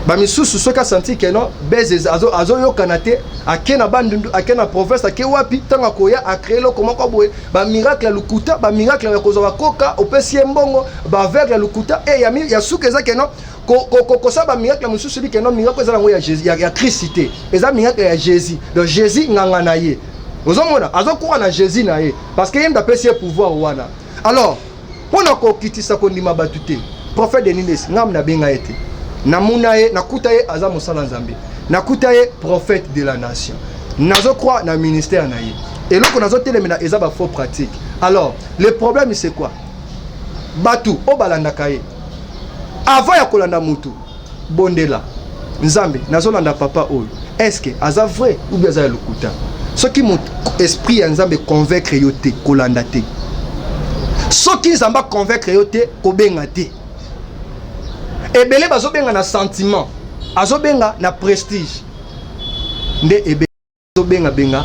Ba misusu soka senti que non beze azo yo kanate akena bandundu akena province ake wapi tanga koya a créer lo comment boye ba miracle ya lukuta ba miracle ya kozo koka opesi mbongo ba avec la lukuta et ya sukeza que non ko sa ba miracle mususu que non miracle za ngo ya Jésus ya Christé eza miracle ya Jésus donc Jésus nganga na ye ozomona azo kwa na Jésus na ye parce que yenda pesi pouvoir wana alors pona ko kitisa ko ndima batute prophète Denis Lesi ngam na benga ete namuna ye nakuta ye aza mosala nzambe nakuta ye prophète de la nation nazo croire na ministère na ye et loko nazo telemena eza ba faux pratique. Alors le problème c'est quoi? Batu o balanda kaye avant ya kolanda mutu bondela nzambe nazo landa papa oyo est-ce que aza vrai ou bien aza lokuta ce qui mon esprit ya nzambe convaincre yo te kolanda te ce qui nzamba convaincre yo te kobenga te. Ebele bazo benga na sentiment, azo benga na prestige. Nde ebele bazo benga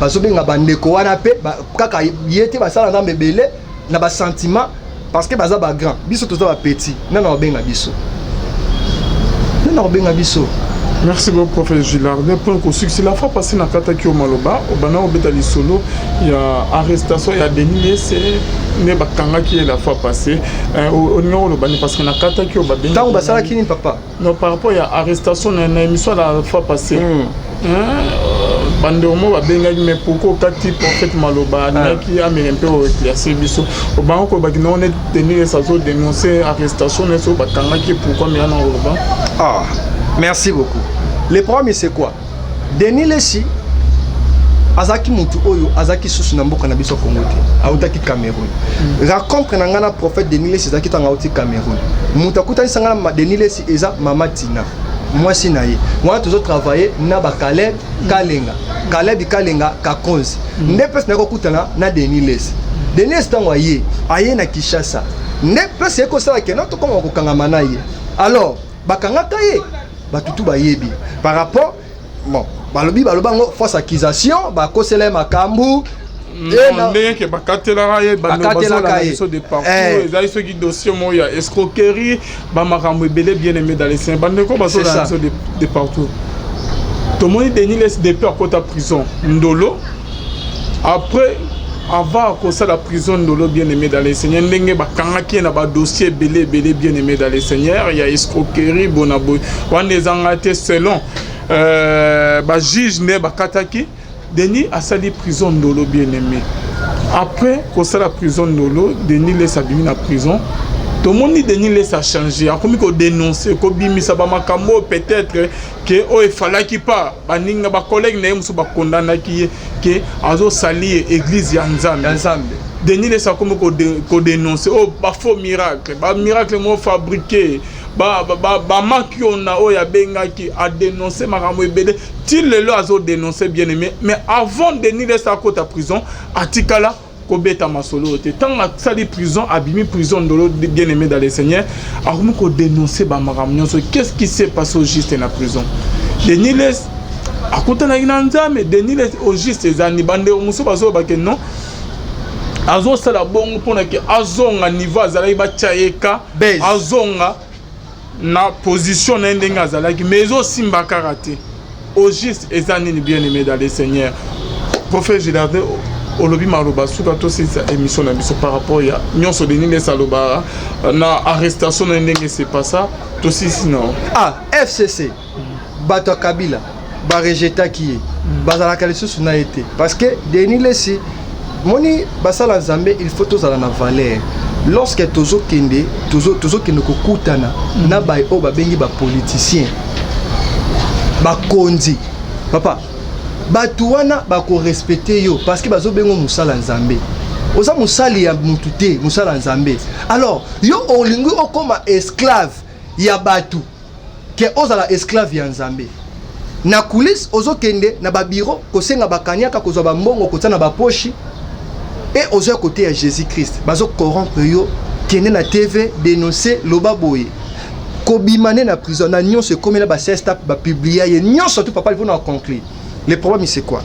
bazo benga bandeko wana pe kaka yete basala nzambe ebele na ba sentiment parce que baza ba grand. Biso toza ba petit. Nana benga biso. Nana benga biso. Merci beaucoup, Prophète Gillard. Pour que succès la fois passée dans Kataki au Maloba, au Bana au Betali Solo, il y a arrestation, il y a Denis, c'est Nebakanga qui est la fois passée. Au numéro le Bani, parce que dans Kataki au Babin. Tant que ça, qui n'est papa. Non, par rapport à arrestation, il y a une émission la fois passée. Bandomo va bien mais pourquoi Kati Prophète Maloba qui a mis un peu au éclairci biso au banc au bagno on est tenu ça zo dénoncer arrestation mais so Bakanga qui pourquoi mais en Europe. Ah. Merci beaucoup. Le problème c'est quoi? Denis Lesi azaki mutu oyo azaki susu na mboka na biso Congo te autaki Cameroun. Raconte na ngana prophète Denis Lesi azaki tanga auti Cameroun. Mutu akutani sangana Denis Lesi eza mama Tina. Moi si naye. Moi toujours travailler na ba Caleb Kalenga. Caleb Kalenga Kakonzi. Ndepes na ko kutana na Denis Lesi. Denis Lesi tango aye na Kinshasa. Ndepes eko sala ke na to koma ko kanga manaye. Alors bakanga kaye batutu bayebi par rapport bon balobi balobango fausse accusation ba kosele makambu et que bakatela ye bakatela biso de partout ezali ceux qui dossier moya escroquerie ba makambu belé bien aimé dans les saints bande ko baso de partout tout le monde Denis Lesi depuis à côté prison ndolo après avant que ça la prison de l'eau bien aimé dans les seigneurs ndenge bakanga qui na ba dossier belé bien aimé dans les seigneurs il y a escroquerie bonabo wan des engatés selon ba juge ne bakataki Denis a sali prison de l'eau bien aimé après que ça la prison de l'eau Denis Lesi abimi na prison tout le monde dit Denis Lesi a changé a comme ko dénoncer ko bimisa ba makambo peut-être que o il fallait qu'il pas baninga ba collègue na musu ba condamna ki que azo sali église ya Nzambe Denis Lesi a comme ko dénoncer oh ba faux miracle mo fabriqué ba maki on a o ya benga ki a dénoncer makambo ebele til le azo dénoncer bien aimé mais avant Denis Lesi à côté prison atikala Kobeta Masolo, tant que ça prison, abîmé prison de l'autre bien aimé dans les seigneurs, a comme qu'on dénoncer Bamaramnion, qu'est-ce qui s'est passé au juste dans la prison? Denis Lesi, à côté de la mais Denis Lesi au juste, les anibandés, on se passe au baquet, non? Azo sala bon pour que azonga niveau azalaïba tchaeka, azonga na position n'endenga azalaïki, mais aussi mbakaraté. Au juste, les anibandés bien aimé dans les seigneurs. Prophète Gilard, au lobby maloba sous kato c'est émission na biso par rapport ya nyonso Denis les saloba na arrestation na ndenge c'est pas ça to si sinon FCC bato Kabila ba rejeta qui bazala kalisu na été parce que Denis les moni basala Nzambe il faut tous ala na valeur lorsque tozo kende kokutana na ba o ba bengi ba politicien ba kondi papa batu wana bako respecter yo parce que bazo bengo musala Nzambe oza musali ya mutu te musala Nzambe alors yo olingi okoma esclave ya batu ke ozala esclave ya Nzambe na coulisse ozo kende na ba bureau kosenga bakanyaka kozwa ba mbongo kotana ba pochi et aux autres côtés à Jésus-Christ bazo corrompre yo kende na TV dénoncer loba boye kobimane na prison na nyon se comme là ba sesta ba publier ye nyon surtout papa il faut en conclure. Le problème c'est quoi?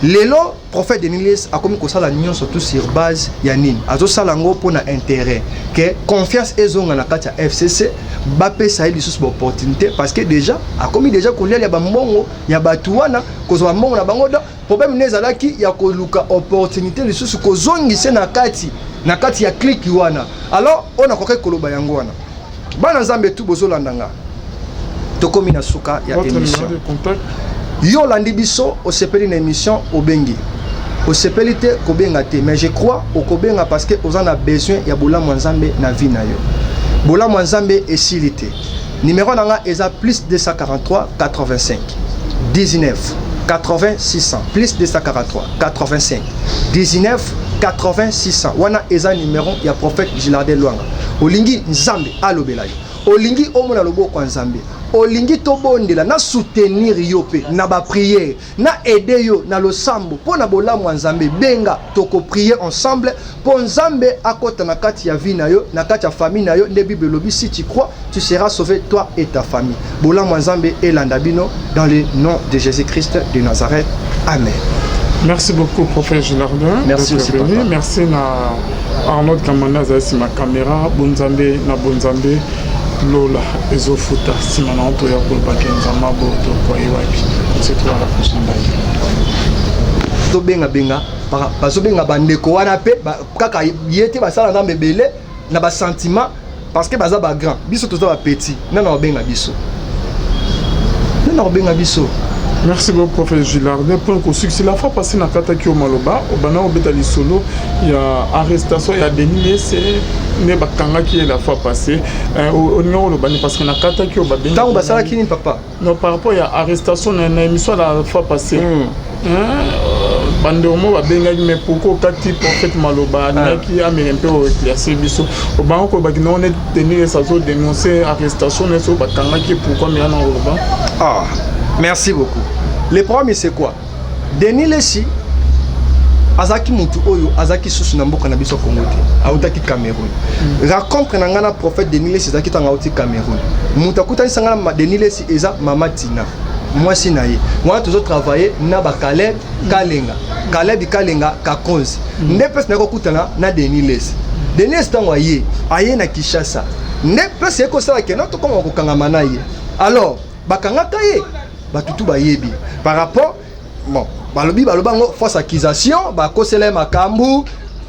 Lelo prophète Denis a comme ça la nyon surtout sur base ya nini azo salango pour na intérêt que confiance ezonga na kati ya FCC ba pesa ili sous opportunité parce que déjà a commis déjà kolia ya ba mbongo ya batu wana kozwa mbongo na bango da problème nezalaki ya koluka opportunité li sous kozongise na kati ya click wana alors on a koke koloba yango wana bana Nzambe tu bozolandanga tokomi na suka ya émission yo landi biso osepeli na émission obengi osepeli te kobenga te mais je crois okobenga parce que ozana besoin ya bolamu Nzambe na vie na yo bolamu Nzambe esilite numéro nanga eza plus 243 85 19 80 600 plus 243 85 19 80 600 wana eza numéro ya prophète Gilardin Lwanga olingi Nzambe alobela yo olingi omona loboko Nzambe olingi tobondela na soutenir yo pe na ba prière na aider yo na losambo pona bolamu Nzambe benga toko prier ensemble pour Nzambe akota na kati ya vie na yo na kati ya famille na yo nde Bible lobi si tu crois tu seras sauvé toi et ta famille bolamu Nzambe elanda bino dans le nom de Jésus-Christ de Nazareth amen. Merci beaucoup prophète Gilardin. Merci aussi papa. Merci na Arnaud Kamana za ma caméra bonzambe na bonzambe Lola ezofuta simana onto ya kolbakenza maboto kwa iwapi c'est toi la prochaine live to benga bazo benga bandeko wana pe kaka yete basala Nzambe belé na ba sentiment parce que baza ba grand biso to ba petit na benga biso Merci beaucoup, prophète Gilardin. Pour le succès, la fois passée, dans Kataki au Maloba, au Bana au Betali Solo, il y a arrestation, il y a Denis, c'est Nebakanga qui est la fois passée. Au numéro le Bani, parce que dans Kataki au Babin. Tant que ça, qui n'est pas. Non, par rapport à arrestation, il y a une émission la fois passée. Bandomo va bien mais pourquoi kati prophète Maloba qui a mis un peu éclairci biso au banc ko ba on est Denis ça zo dénoncer arrestation ne so Bakanga qui pourquoi mais en Oloba. Merci beaucoup. Le problème c'est quoi? Denis Lessi azaki mutu oyo azaki susu na mboka na biso Congo te autaki Cameroun. Raconte na ngana prophète Denis Lessi azaki tanga auti Cameroun. Mutu akutani sangana Denis Lessi eza Mama Tina. Moi si naye. Moi toujours travailler na ba Caleb Kalenga Kakonzi. Ndepes na kokutana na Denis Lessi. Denis Lessi tango aye na Kinshasa. Ndepes eko sala ke na to koma kokanga manaye. Alors bakanga taye batutu bayebi par rapport bon balobi balobango fausse accusation bakosela makambu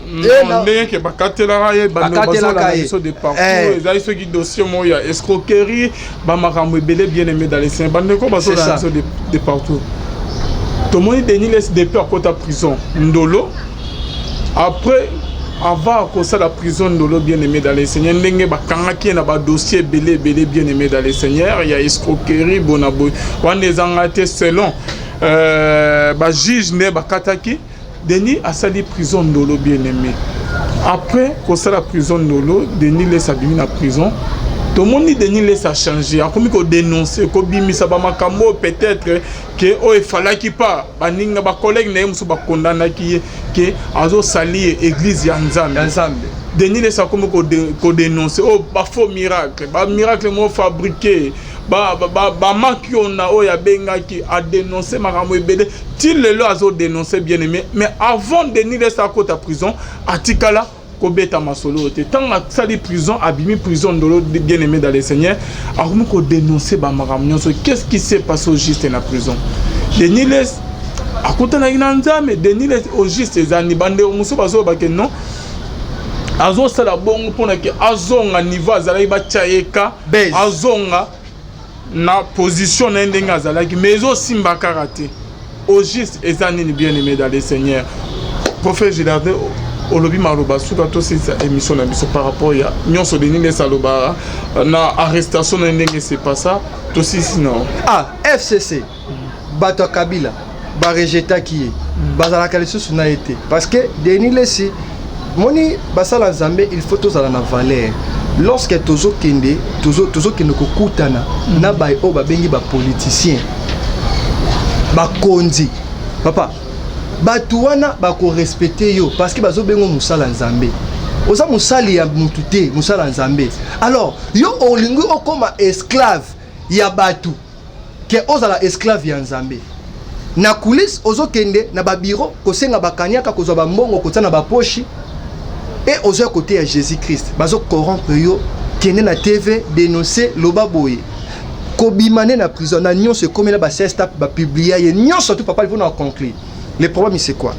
et que bakatela ye baso de partout ezali ceux qui dossier moya escroquerie ba makambu belé bien aimé dans les saints bande ko baso de partout tout le monde Denis laisse des peurs côté prison ndolo après avant que ça la prison de bien aimé dans les seigneurs ndenge bakanga ki na ba dossier belé bien aimé dans les seigneurs il y a escroquerie bonabo wana ezangate selon ba juge ne bakataki Denis a sali prison de bien aimé après que ça la prison de Denis laisse abimi na prison tout le monde dit Denis laisse a changer comme ko dénoncer ko bimisa ba makambo peut-être que il fallait qu'il pas baninga ba collègue na musu ba condamna ki que azo sali église ya Nzambe Denis laisse comme ko dénoncer ba faux miracle mo fabriqué ba maki on a ya benga ki a dénoncer makambo ebele til le azo dénoncer bien aimé mais avant Denis laisse à côté prison atikala Kobeta Masolo, tant que sali prison, abîmé prison de l'autre bien aimé dans les seigneurs, a dénoncé Bamaram. Qu'est-ce qui s'est passé au juste dans la prison? Denis laisse akutana ina nzambe denile au juste ezani bande muso bazo ba ke non azo sala bongo pona ke azonga niveau azalaki bachayeka azonga na position na ndenga azalaki mais ezo simba karaté au juste ezani ni bien aimé dans le Seigneur prophète Gilard olobi maloba suka to c'est émission na biso par rapport ya nyonso denile saloba na arrestation na ndenge c'est pas ça to si sinon FCC bato Kabila ba rejeta qui bazala kalesusu na été parce que denile si moni basala nzambe il faut tozala na valeur lorsque tozo kende kokutana na ba o ba bengi ba politicien ba konzi papa batu wana ba ko respecter yo parce que bazo bengo musala nzambe oza musali ya mutu te musala nzambe alors yo olingi okoma esclave ya batu ke ozala esclave ya nzambe na coulisse ozo kende na ba bureau kosenga bakanyaka kozwa ba mbongo kotana ba pochi et aux côtés à Jésus-Christ bazo corrompre yo kende na TV dénoncer loba boye kobimane na prison na nyon se comme la ba stap ba publier ye nyon surtout papa il faut en conclure le problème c'est quoi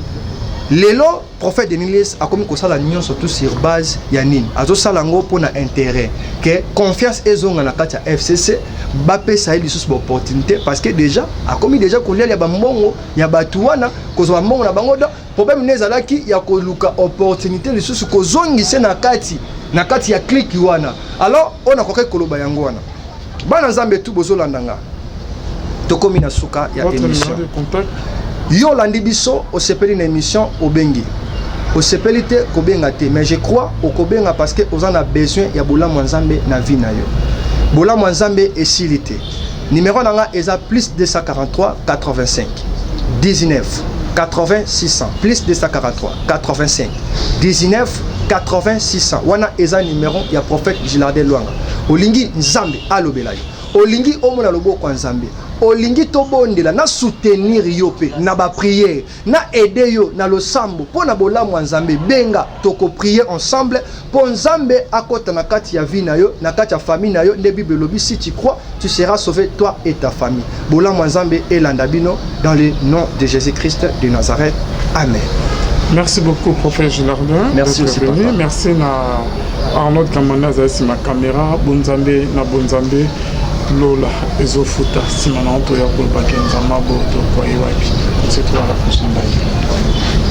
lelo prophète Denilès a commis ça la nyon surtout sur base ya nini azo salango pour na intérêt que confiance ezonga na kati ya FCC ba pesa ili sous opportunité parce que déjà a commis déjà kolia ya ba mbongo ya batuana kozwa mbongo na bango do problème nezalaki ya koluka opportunité li sous kozongise na kati ya click wana alors on a kokai koloba yango wana bana nzambe tu bozolandanga tokomi na suka ya émission yo landi biso osepeli na émission obengi osepeli te kobenga te mais je crois okobenga parce que ozana besoin ya bolamu nzambe na vie na yo bolamu nzambe esilite numéro nanga eza plus 243 85 19 80 600 plus 243 85 19 80 600 wana eza numéro ya prophète Gilardel Lwanga olingi nzambe alobela yo olingi omona loboko nzambe olingi tobondela na soutenir yo pe na ba prière na aider yo na losambo pona bolamu nzambe benga toko prier ensemble pour nzambe akota na kati ya vie na yo na kati ya famille na yo nde Bible lobi si tu crois tu seras sauvé toi et ta famille bolamu nzambe elanda bino dans le nom de Jésus-Christ de Nazareth amen. Merci beaucoup prophète Gilardin. Merci aussi papa. Merci na Arnaud Kamana za ma caméra bonzambe na bonzambe Lola ezofuta simana onto ya kolba kenza maboto kwa iwapi. On se retrouve à la prochaine live.